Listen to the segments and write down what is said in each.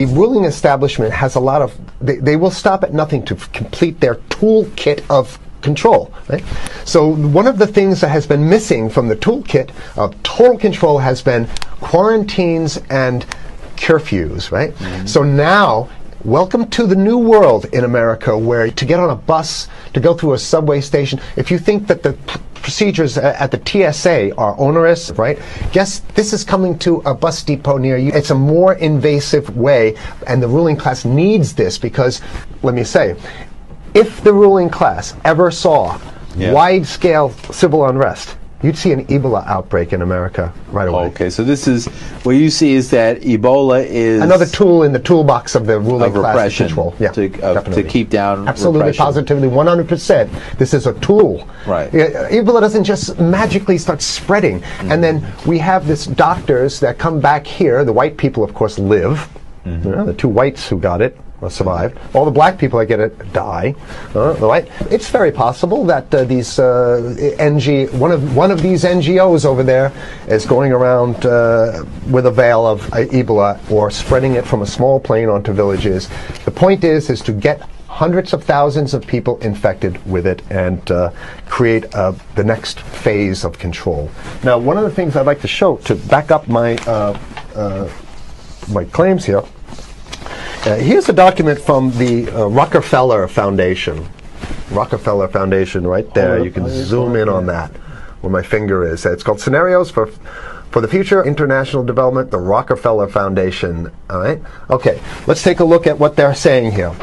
The ruling establishment has a lot of, they will stop at nothing to complete their toolkit of control. Right? So one of the things that has been missing from the toolkit of total control has been quarantines and curfews. Right? Mm-hmm. So now, welcome to the new world in America, where to get on a bus, to go through a subway station, if you think that the procedures at the TSA are onerous, right? Guess this is coming to a bus depot near you. It's a more invasive way, and the ruling class needs this because, let me say, if the ruling class ever saw wide-scale civil unrest, you'd see an Ebola outbreak in America right away. Okay, so this is, what you see is that Ebola is another tool in the toolbox of the ruling class control. Yeah, to keep down absolutely, repression. positively, 100%. This is a tool. Right. Ebola doesn't just magically start spreading. Mm-hmm. And then we have this doctors that come back here. The white people, of course, live. Mm-hmm. You know, the two whites who got it survived. All the black people that get it die. Right? It's very possible that these one of these NGOs over there is going around with a veil of Ebola or spreading it from a small plane onto villages. The point is to get hundreds of thousands of people infected with it and create the next phase of control. Now, one of the things I'd like to show to back up my my claims here. Here's a document from the Rockefeller Foundation. Rockefeller Foundation, right there. You can zoom in on that, where my finger is. It's called Scenarios for the Future International Development, the Rockefeller Foundation. All right? Okay, let's take a look at what they're saying here.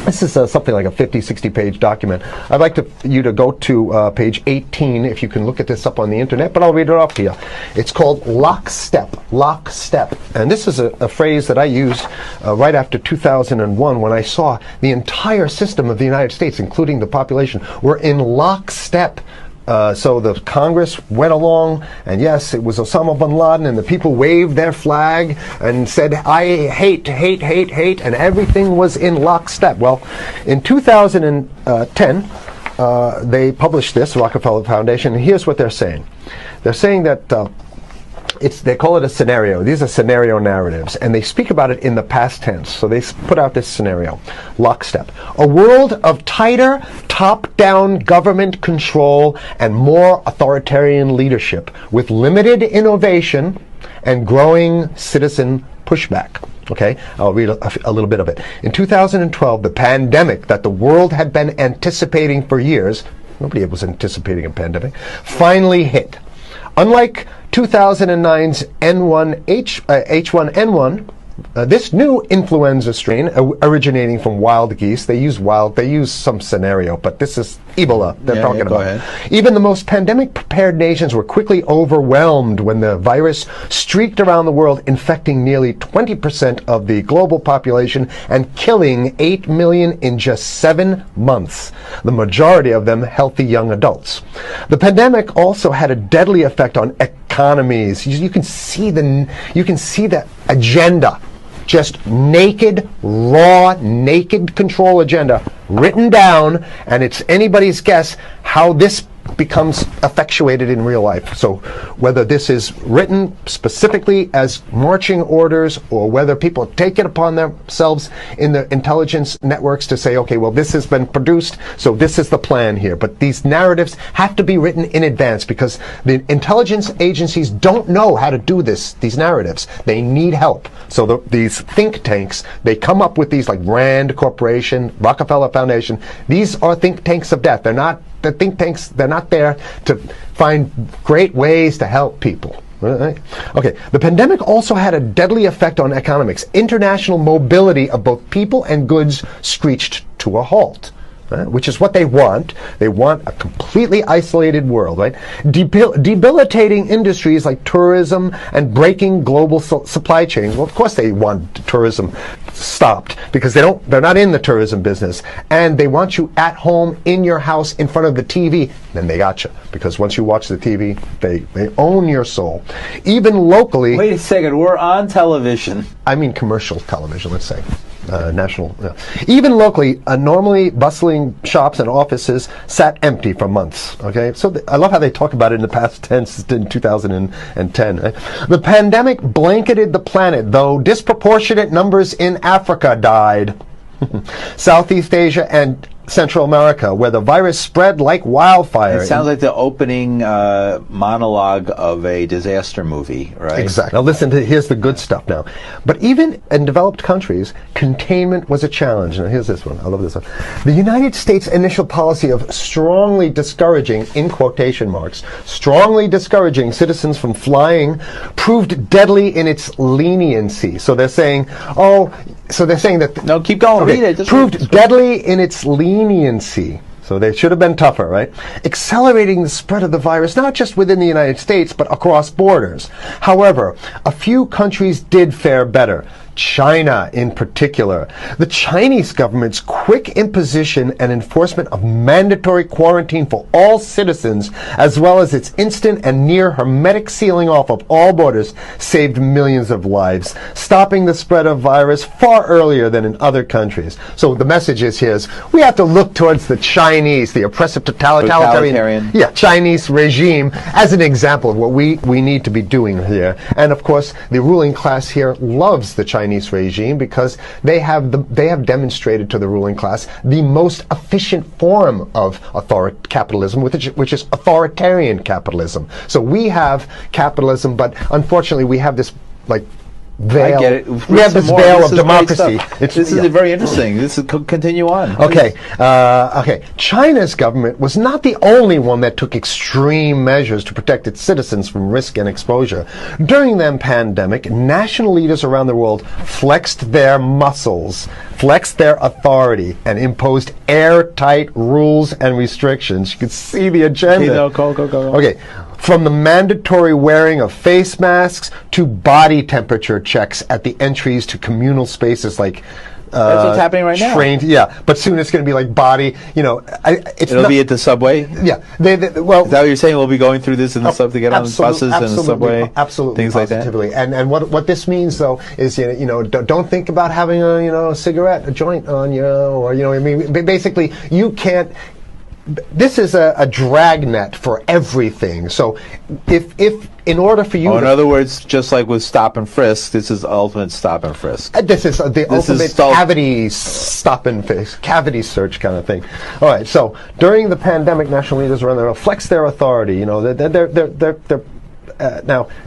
This is something like a 50, 60-page document. I'd like you to go to page 18, if you can look at this up on the internet, but I'll read it off to you. It's called lockstep. Lockstep. And this is a phrase that I used right after 2001 when I saw the entire system of the United States, including the population, were in lockstep. So the Congress went along, and yes, it was Osama bin Laden, and the people waved their flag and said, I hate, hate, hate, hate, and everything was in lockstep. Well, in 2010, they published this, Rockefeller Foundation, and here's what they're saying. They're saying that they call it a scenario. These are scenario narratives, and they speak about it in the past tense. So they put out this scenario, lockstep. A world of tighter, top-down government control and more authoritarian leadership with limited innovation and growing citizen pushback. Okay, I'll read a little bit of it. In 2012, the pandemic that the world had been anticipating for years, nobody was anticipating a pandemic, finally hit. Unlike 2009's H1N1, this new influenza strain originating from wild geese, they use some scenario, but this is Ebola they're talking about. Ahead. Even the most pandemic-prepared nations were quickly overwhelmed when the virus streaked around the world, infecting nearly 20% of the global population and killing 8 million in just 7 months, the majority of them healthy young adults. The pandemic also had a deadly effect on economies. You can see the agenda. Just naked, raw, naked control agenda written down, and it's anybody's guess how this becomes effectuated in real life. So whether this is written specifically as marching orders or whether people take it upon themselves in the intelligence networks to say, okay, well, this has been produced, so this is the plan here. But these narratives have to be written in advance because the intelligence agencies don't know how to do these narratives. They need help. So these think tanks, they come up with these like Rand Corporation, Rockefeller Foundation. These are think tanks of death. They're not the think tanks, they're not there to find great ways to help people. Right? Okay, the pandemic also had a deadly effect on economics. International mobility of both people and goods screeched to a halt. Which is what they want. They want a completely isolated world, right? Debilitating industries like tourism and breaking global supply chains. Well, of course they want tourism stopped because they're not in the tourism business. And they want you at home in your house in front of the TV. Then they got you. Because once you watch the TV, they own your soul. Even locally. Wait a second, we're on television. I mean commercial television, let's say. national. Even locally, normally bustling shops and offices sat empty for months. Okay, so I love how they talk about it in the past tense in 2010. Right? The pandemic blanketed the planet, though disproportionate numbers in Africa died. Southeast Asia and Central America, where the virus spread like wildfire. It sounds like the opening monologue of a disaster movie, right? Exactly. Now listen to, here's the good stuff now. But even in developed countries, containment was a challenge. Now here's this one. I love this one. The United States' initial policy of strongly discouraging, in quotation marks, strongly discouraging citizens from flying proved deadly in its leniency. So they're saying, that... No, keep going. Okay, Read it. proved deadly in its leniency. So they should have been tougher, right? Accelerating the spread of the virus, not just within the United States, but across borders. However, a few countries did fare better. China in particular. The Chinese government's quick imposition and enforcement of mandatory quarantine for all citizens, as well as its instant and near hermetic sealing off of all borders, saved millions of lives, stopping the spread of virus far earlier than in other countries. So the message is here is we have to look towards the Chinese, the oppressive totalitarian Chinese regime as an example of what we need to be doing here. And of course, the ruling class here loves the Chinese regime because they have demonstrated to the ruling class the most efficient form of capitalism, which is authoritarian capitalism. So we have capitalism, but unfortunately we have this veil. I get it. We have this veil of democracy. This is very interesting. This is continue on. Okay. China's government was not the only one that took extreme measures to protect its citizens from risk and exposure. During the pandemic, national leaders around the world flexed their muscles, flexed their authority, and imposed airtight rules and restrictions. You can see the agenda. Go. Okay. From the mandatory wearing of face masks to body temperature checks at the entries to communal spaces like that's what's happening right now. Yeah, but soon it's going to be like body. It'll be at the subway. Yeah, is that what you're saying? We'll be going through this in the subway to get on buses and the subway, absolutely, things positively. like that. And what this means though is don't think about having a cigarette, a joint on you, or basically you can't. This is a dragnet for everything. So if in order for you in other words, just like with stop and frisk, this is ultimate stop and frisk. This is the ultimate cavity stop and frisk, cavity search kind of thing. All right, so during the pandemic, national leaders around the world flex their authority. Now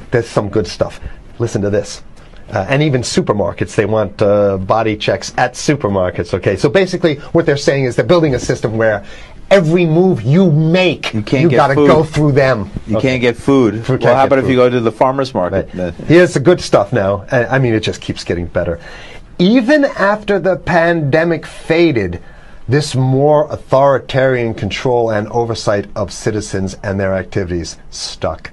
there's some good stuff. Listen to this. And even supermarkets, they want body checks at supermarkets. Okay, so basically what they're saying is they're building a system where every move you make, you got to go through them. You can't get food. Well, how about if you go to the farmer's market? Right. Here's the good stuff now. It just keeps getting better. Even after the pandemic faded, this more authoritarian control and oversight of citizens and their activities stuck.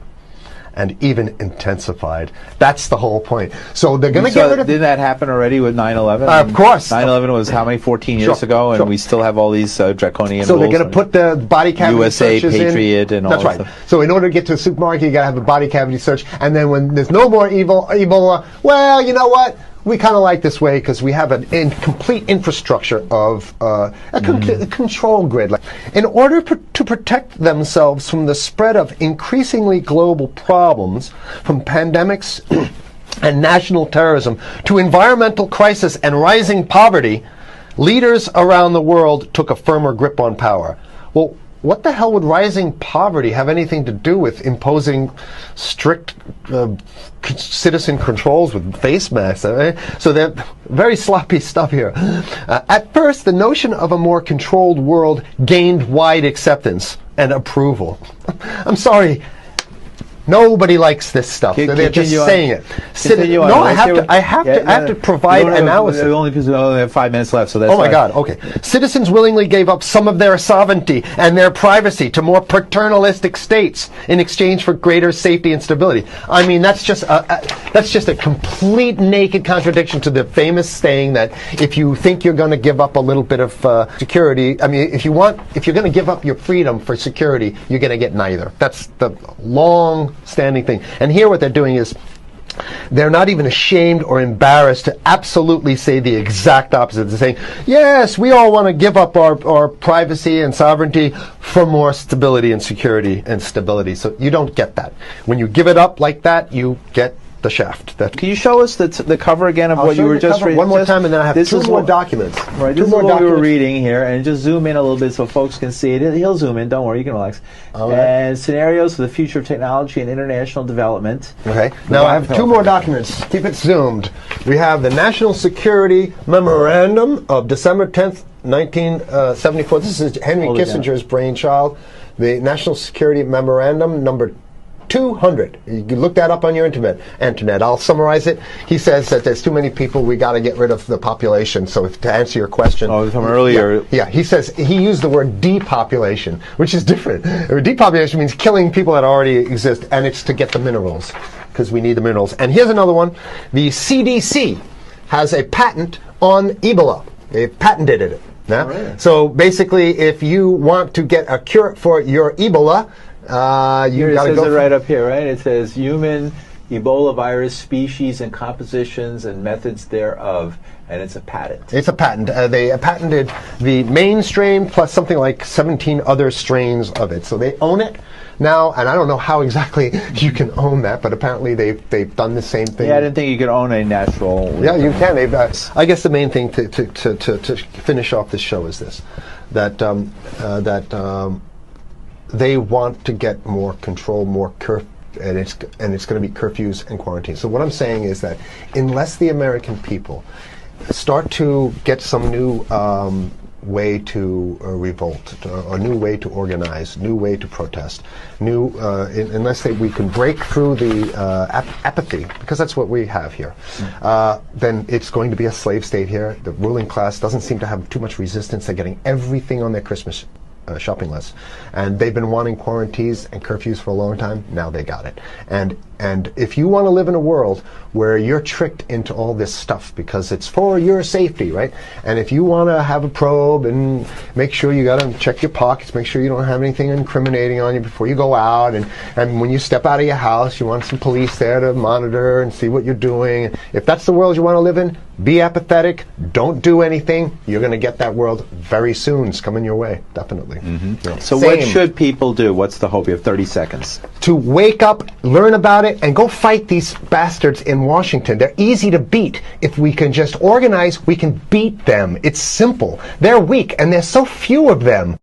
And even intensified. That's the whole point. So they're going to get rid of... Didn't that happen already with 9/11? Of course. 9/11 was how many? 14 years ago, and we still have all these draconian rules. So they're going to put the body cavity USA searches Patriot in. And all That's right. Stuff. So in order to get to a supermarket, you got to have a body cavity search, and then when there's no more Ebola, well, you know what? We kind of like this way because we have an complete infrastructure of a control grid. In order to protect themselves from the spread of increasingly global problems, from pandemics and national terrorism to environmental crisis and rising poverty, leaders around the world took a firmer grip on power. Well, what the hell would rising poverty have anything to do with imposing strict citizen controls with face masks? So they're very sloppy stuff here. At first, the notion of a more controlled world gained wide acceptance and approval. I'm sorry. Nobody likes this stuff. They're just saying it. No, I have to provide analysis. We only have 5 minutes left, so that's Oh my God, okay. Citizens willingly gave up some of their sovereignty and their privacy to more paternalistic states in exchange for greater safety and stability. I mean, that's just a complete naked contradiction to the famous saying that if you think you're going to give up a little bit of security, if you're going to give up your freedom for security, you're going to get neither. That's the long-standing thing. And here what they're doing is They're not even ashamed or embarrassed to absolutely say the exact opposite. They're saying, yes, we all want to give up our privacy and sovereignty for more stability and security and stability. So you don't get that. When you give it up like that, you get the shaft. Can you show us the cover again of what you were just reading? One more time, and then I have two more documents. Right, this is what we were reading here, and just zoom in a little bit so folks can see it. He'll zoom in. Don't worry, you can relax. And scenarios for the future of technology and international development. Okay. Now I have two more documents. Keep it zoomed. We have the National Security Memorandum of December 10th, 1974. This is Henry Kissinger's brainchild. The National Security Memorandum number 200. You can look that up on your internet. I'll summarize it. He says that there's too many people, we got to get rid of the population. So to answer your question. From earlier. Yeah, he says, he used the word depopulation, which is different. Depopulation means killing people that already exist, and it's to get the minerals, because we need the minerals. And here's another one. The CDC has a patent on Ebola. They patented it. Yeah? Right. So basically, if you want to get a cure for your Ebola, it says it right up here, right? It says human Ebola virus species and compositions and methods thereof, and it's a patent. It's a patent. They patented the main strain plus something like 17 other strains of it. So they own it now, and I don't know how exactly you can own that, but apparently they've done the same thing. Yeah, I didn't think you could own a natural. Yeah, you can. I guess the main thing to finish off this show is this: that they want to get more control, more and it's going to be curfews and quarantines. So what I'm saying is that unless the American people start to get some new way to revolt, a new way to organize, new way to protest, unless we can break through the apathy, because that's what we have here, then it's going to be a slave state here. The ruling class doesn't seem to have too much resistance. They're getting everything on their Christmas shopping list, and they've been wanting quarantines and curfews for a long time. Now they got it. And if you want to live in a world where you're tricked into all this stuff because it's for your safety, right? And if you want to have a probe and make sure you got to check your pockets, make sure you don't have anything incriminating on you before you go out, and when you step out of your house, you want some police there to monitor and see what you're doing. If that's the world you want to live in, be apathetic, don't do anything. You're going to get that world very soon. It's coming your way, definitely. Mm-hmm. Yeah. So what should people do? What's the hope? You have 30 seconds. To wake up, learn about it, and go fight these bastards in Washington. They're easy to beat. If we can just organize, we can beat them. It's simple. They're weak, and there's so few of them.